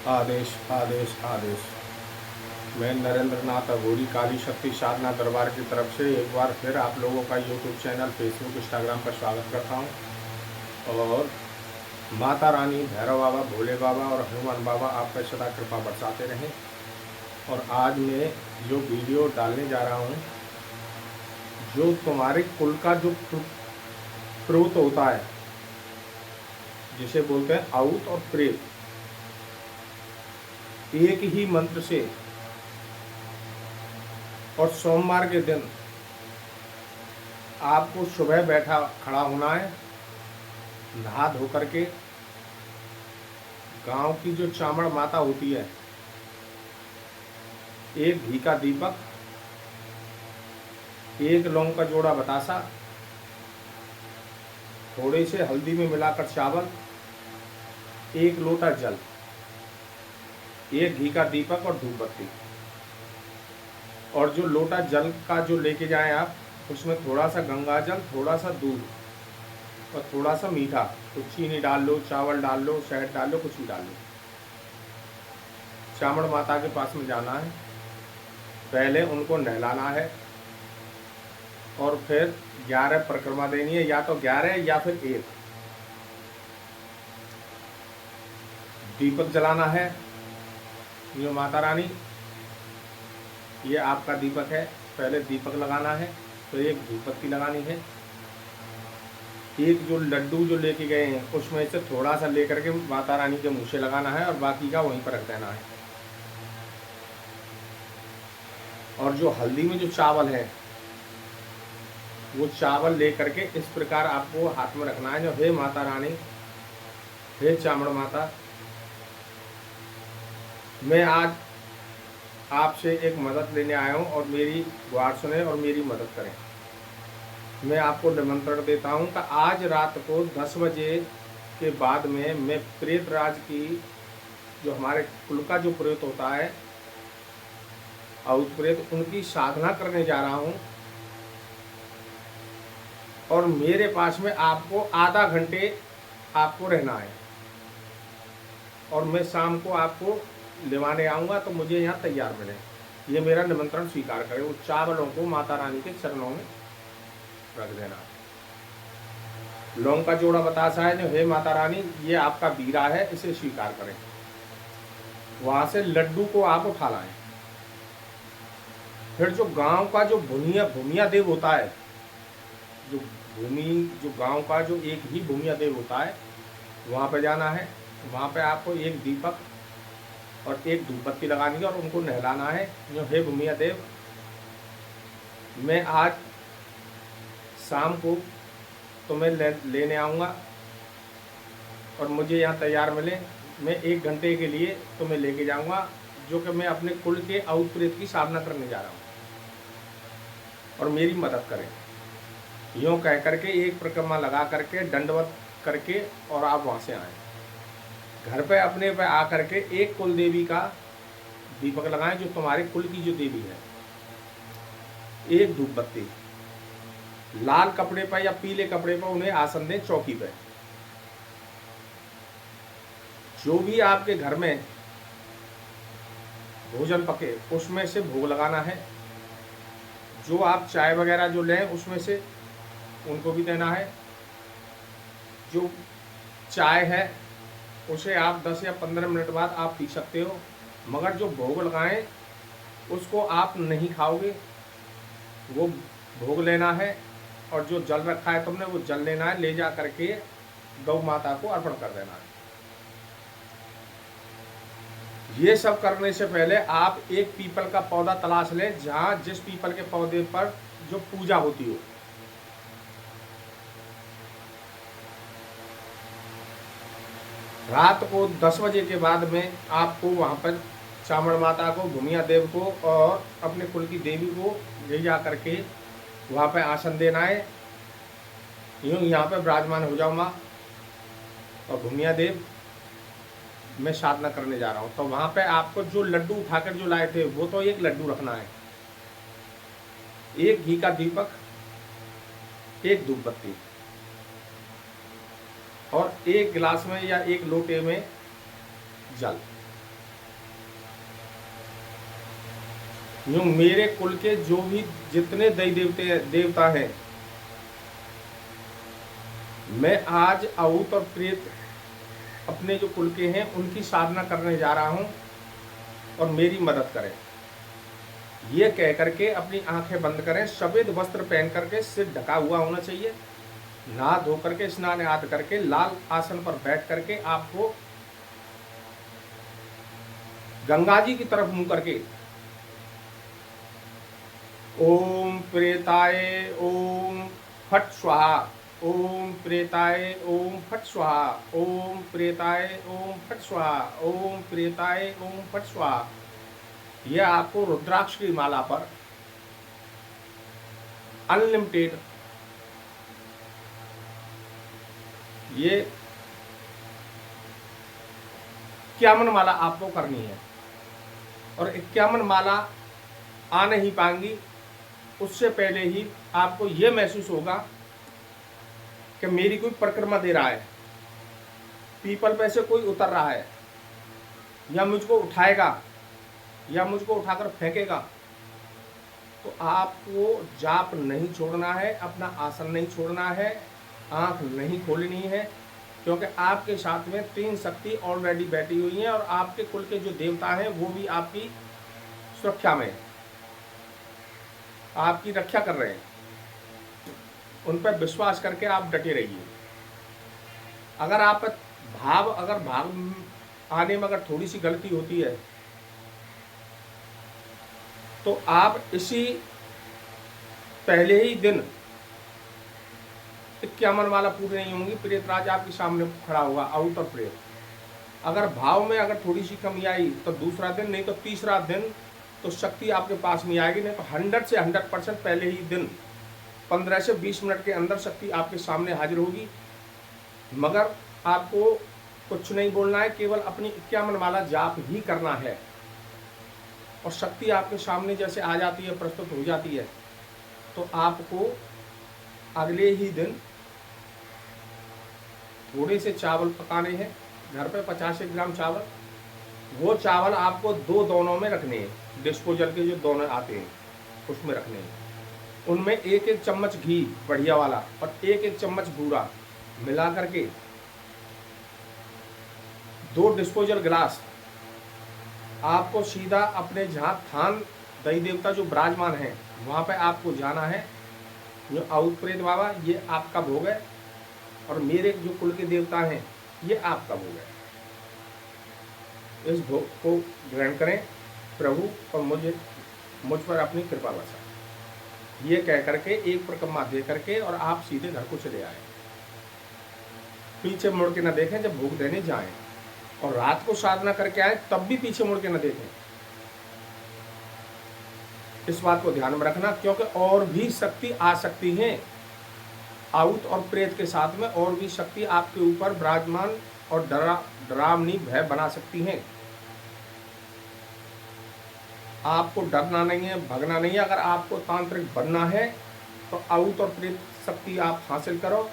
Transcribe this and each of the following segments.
आदेश आदेश आदेश। मैं नरेंद्र नाथ अघोरी काली शक्ति साधना दरबार की तरफ से एक बार फिर आप लोगों का यूट्यूब चैनल, फेसबुक, इंस्टाग्राम पर स्वागत करता हूं। और माता रानी, भैरव बाबा, भोले बाबा और हनुमान बाबा आप पर सदा कृपा बरसाते रहें। और आज मैं जो वीडियो डालने जा रहा हूं, जो तुम्हारे कुल का जो प्रेत होता है, जिसे बोलते हैं आउत और प्रेत, एक ही मंत्र से और सोमवार के दिन आपको सुबह बैठा खड़ा होना है, नहा धो करके गांव की जो चामड़ माता होती है, एक घी का दीपक, एक लौंग का जोड़ा बतासा, थोड़े से हल्दी में मिलाकर चावल, एक लोटा जल, एक घी का दीपक और धूप बत्ती। और जो लोटा जल का जो लेके जाएं आप, उसमें थोड़ा सा गंगा जल, थोड़ा सा दूध और थोड़ा सा मीठा, कुछ चीनी डाल लो, चावल डाल लो, शहद डाल लो, कुछ भी डाल लो। चामड़ माता के पास में जाना है, पहले उनको नहलाना है और फिर 11 परिक्रमा देनी है, या तो 11 या फिर 1। दीपक जलाना है। ये माता रानी, ये आपका दीपक है, पहले दीपक लगाना है, फिर एक धूप बत्ती लगानी है। एक जो लड्डू जो लेके गए हैं, उसमें से थोड़ा सा लेकर के माता रानी के मुँह से लगाना है और बाकी का वहीं पर रख देना है। और जो हल्दी में जो चावल है, वो चावल ले करके इस प्रकार आपको हाथ में रखना है, जो हे माता रानी, हे चामड़ माता, मैं आज आपसे एक मदद लेने आया हूँ और मेरी गुहार सुने और मेरी मदद करें। मैं आपको निमंत्रण देता हूँ कि आज रात को 10 बजे के बाद में मैं प्रेत राज की, जो हमारे कुल का जो प्रेत होता है, आउत प्रेत, उनकी साधना करने जा रहा हूँ। और मेरे पास में आपको आधा घंटे आपको रहना है और मैं शाम को आपको लेवाने आऊँगा, तो मुझे यहाँ तैयार मिले। ये मेरा निमंत्रण स्वीकार करें। उस चावलों को माता रानी के चरणों में रख देना। लौंग का जोड़ा बतासा है, जो हे माता रानी, ये आपका बीरा है, इसे स्वीकार करें। वहाँ से लड्डू को आप उठा लाएं। फिर जो गांव का जो भूमिया देव होता है, जो गांव का जो एक ही भूमिया देव होता है, वहाँ पे जाना है। वहाँ पे आपको एक दीपक और एक धूप बत्ती लगानी है और उनको नहलाना है, जो हे भूमिया देव, मैं आज शाम को तुम्हें लेने आऊँगा और मुझे यहाँ तैयार मिले। मैं 1 घंटे के लिए तुम्हें लेके जाऊँगा, जो कि मैं अपने कुल के आउत प्रेत की साधना करने जा रहा हूँ, और मेरी मदद करें। यूँ कह करके एक परिक्रमा लगा करके दंडवत करके और आप वहाँ से आएँ। घर पे अपने पे आ करके एक कुल देवी का दीपक लगाएं, जो तुम्हारे कुल की जो देवी है। एक धूप बत्ती, लाल कपड़े पर या पीले कपड़े पर उन्हें आसन दें चौकी पे। जो भी आपके घर में भोजन पके, उसमें से भोग लगाना है। जो आप चाय वगैरह जो लें, उसमें से उनको भी देना है। जो चाय है, उसे आप 10 या 15 मिनट बाद आप पी सकते हो, मगर जो भोग लगाएं उसको आप नहीं खाओगे। वो भोग लेना है और जो जल रखा है तुमने, वो जल लेना है, ले जा करके गौ माता को अर्पण कर देना है। ये सब करने से पहले आप एक पीपल का पौधा तलाश लें, जहाँ जिस पीपल के पौधे पर जो पूजा होती हो। रात को 10 बजे के बाद में आपको वहाँ पर चामड़ माता को, भूमिया देव को और अपने कुल की देवी को ले जा करके वहाँ पे आसन देना है। यूँ यहाँ पे विराजमान हो जाओ माँ और भूमिया देव, मैं साधना करने जा रहा हूँ। तो वहाँ पे आपको जो लड्डू उठाकर जो लाए थे, वो तो एक लड्डू रखना है, एक घी का दीपक, एक धूप बत्ती और एक गिलास में या एक लोटे में जल। यूँ मेरे कुल के जो भी जितने देवता हैं, मैं आज आहुत और प्रेत अपने जो कुल के हैं उनकी साधना करने जा रहा हूँ और मेरी मदद करें। ये कह करके अपनी आंखें बंद करें, सफेद वस्त्र पहन करके सिर ढका हुआ होना चाहिए, नहा धो करके स्नान आदि करके लाल आसन पर बैठ करके आपको गंगा जी की तरफ मुंह करके ओम प्रेताय ओम फट स्वाहा, ओम प्रेताय ओम फट स्वाहा, ओम प्रेताय ओम फट स्वाहा, ओम प्रेताय ओम फट स्वाहा। यह आपको रुद्राक्ष की माला पर अनलिमिटेड ये 51 माला आपको करनी है। और 51 माला आ नहीं पाएंगी उससे पहले ही आपको ये महसूस होगा कि मेरी कोई परिक्रमा दे रहा है, पीपल पे से कोई उतर रहा है, या मुझको उठाएगा या मुझको उठाकर फेंकेगा। तो आपको जाप नहीं छोड़ना है, अपना आसन नहीं छोड़ना है, आंख नहीं खोलनी है, क्योंकि आपके साथ में 3 शक्ति ऑलरेडी बैठी हुई हैं और आपके कुल के जो देवता हैं वो भी आपकी सुरक्षा में, आपकी रक्षा कर रहे हैं। उन पर विश्वास करके आप डटे रहिए। अगर भाग आने में अगर थोड़ी सी गलती होती है तो आप इसी पहले ही दिन 51 माला पूरी नहीं होंगी, प्रेतराज आपके सामने खड़ा होगा, आउट और प्रेत। अगर भाव में अगर थोड़ी सी कमी आई तो दूसरा दिन, नहीं तो तीसरा दिन तो शक्ति आपके पास नहीं आएगी, नहीं तो 100 से 100% पहले ही दिन 15 से 20 मिनट के अंदर शक्ति आपके सामने हाजिर होगी। मगर आपको कुछ नहीं बोलना है, केवल अपनी 51 माला जाप ही करना है और शक्ति आपके सामने जैसे आ जाती है, प्रस्तुत हो जाती है, तो आपको अगले ही दिन थोड़े से चावल पकाने हैं घर पे, 50 ग्राम चावल। वो चावल आपको 2 दोनों में रखने हैं, डिस्पोजल के जो दोनों आते हैं उसमें रखने हैं। उनमें 1-1 चम्मच घी बढ़िया वाला और 1-1 चम्मच बूरा मिला करके 2 डिस्पोजल गिलास आपको सीधा अपने जहाँ थान दही देवता जो विराजमान है वहाँ पे आपको जाना है। जो आउत प्रेत बाबा ये आपका भोग है और मेरे जो कुल के देवता हैं ये आपका भोग है, इस भोग को ग्रहण करें प्रभु और मुझ पर अपनी कृपा बरसा। ये कह करके एक परिक्रमा दे करके और आप सीधे घर को चले आए, पीछे मुड़ के न देखें जब भोग देने जाएं, और रात को साधना करके आए तब भी पीछे मुड़ के न देखें। इस बात को ध्यान में रखना, क्योंकि और भी शक्ति आ सकती हैं, आउत और प्रेत के साथ में और भी शक्ति आपके ऊपर विराजमान और डरावनी भय बना सकती हैं। आपको डरना नहीं है, भगना नहीं है। अगर आपको तांत्रिक बनना है तो आउत और प्रेत शक्ति आप हासिल करो।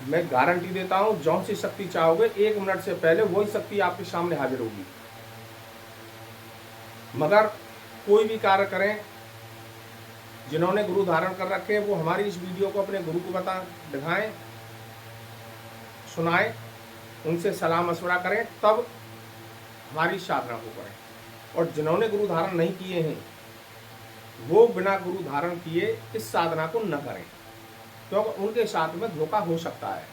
मैं गारंटी देता हूं, जौन सी शक्ति चाहोगे 1 मिनट से पहले वही शक्ति आपके सामने हाजिर होगी। मगर कोई भी कार्य करें, जिन्होंने गुरु धारण कर रखे हैं वो हमारी इस वीडियो को अपने गुरु को दिखाएं, सुनाएं, उनसे सलाह मशवरा करें, तब हमारी साधना को करें। और जिन्होंने गुरु धारण नहीं किए हैं वो बिना गुरु धारण किए इस साधना को न करें, क्योंकि उनके साथ में धोखा हो सकता है।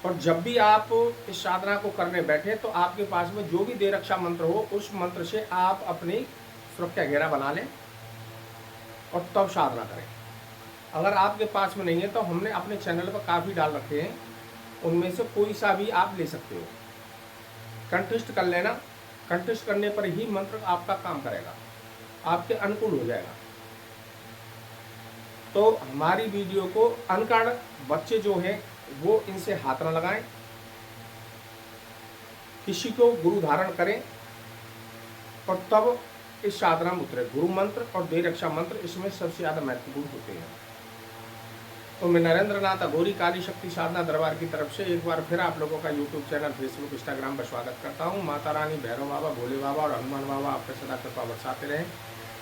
और जब भी आप इस साधना को करने बैठे तो आपके पास में जो भी दे रक्षा मंत्र हो उस मंत्र से आप अपनी सुरक्षा घेरा बना लें और तब साधना करें। अगर आपके पास में नहीं है तो हमने अपने चैनल पर काफ़ी डाल रखे हैं, उनमें से कोई सा भी आप ले सकते हो, कंठस्थ कर लेना। कंठस्थ करने पर ही मंत्र आपका काम करेगा, आपके अनुकूल हो जाएगा। तो हमारी वीडियो को अनपढ़ बच्चे जो हैं वो इनसे हाथ न लगाएं, किसी को गुरु धारण करें और तब इस साधना में उतरे। गुरु मंत्र और देह रक्षा मंत्र इसमें सबसे ज़्यादा महत्वपूर्ण होते हैं। तो मैं नरेंद्र नाथ अघोरी काली शक्ति साधना दरबार की तरफ से एक बार फिर आप लोगों का यूट्यूब चैनल, फेसबुक, इंस्टाग्राम पर स्वागत करता हूं। माता रानी, भैरव बाबा, भोले बाबा और हनुमान बाबा आप पे सदा कृपा बरसाते रहें।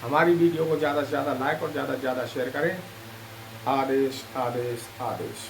हमारी वीडियो को ज़्यादा से ज़्यादा लाइक और ज़्यादा से ज़्यादा शेयर करें। आदेश आदेश आदेश।